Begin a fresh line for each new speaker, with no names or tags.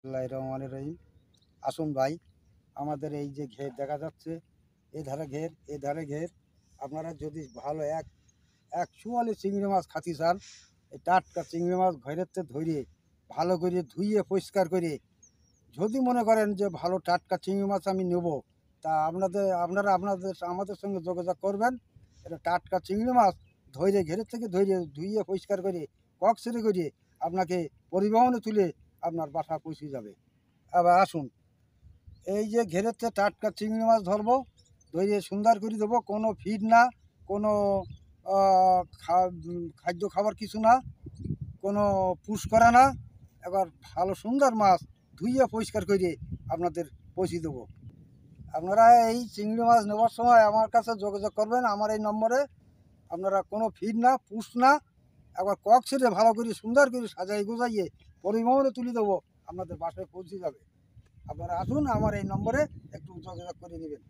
বিসমিল্লাহির রহমানির রহিম। আসুন ভাই, আমাদের এই যে ঘের দেখা যাচ্ছে, এধারে ঘের এধারে ঘের, আপনারা যদি ভালো এক এক চুয়ালি চিংড়ি মাছ খাতি চান, এই টাটকা চিংড়ি মাছ ঘরের ধরে ভালো করে ধুইয়ে পরিষ্কার করে, যদি মনে করেন যে ভালো টাটকা চিংড়ি মাছ আমি নেব, তা আপনারা আমাদের সঙ্গে যোগাযোগ করবেন। এটা টাটকা চিংড়ি মাছ ধরে ঘেরের থেকে ধরে ধুইয়ে পরিষ্কার করে কক ছেড়ে করে আপনাকে পরিবহনে তুলে আপনার বাসা পৌঁছে যাবে। আবার আসুন, এই যে ঘেরের থেকে টাটকা চিংড়ি মাছ ধরবো, ধরে সুন্দর করে দেবো, কোনো ফিড না, কোনো খাদ্য খাবার কিছু না, কোনো পুষ করা না। এবার ভালো সুন্দর মাছ ধুইয়ে পরিষ্কার করে আপনাদের পৌঁছে দেবো। আপনারা এই চিংড়ি মাছ নেওয়ার সময় আমার কাছে যোগাযোগ করবেন, আমার এই নম্বরে। আপনারা কোনো ফিড না, পুষ না, একবার কক ছেড়ে ভালো করে সুন্দর করে সাজাই গোজাইয়ে পরিবহনে তুলে দেবো, আপনাদের বাসায় পৌঁছে যাবে। আপনারা আসুন, আমার এই নম্বরে একটু যোগাযোগ করে নেবেন।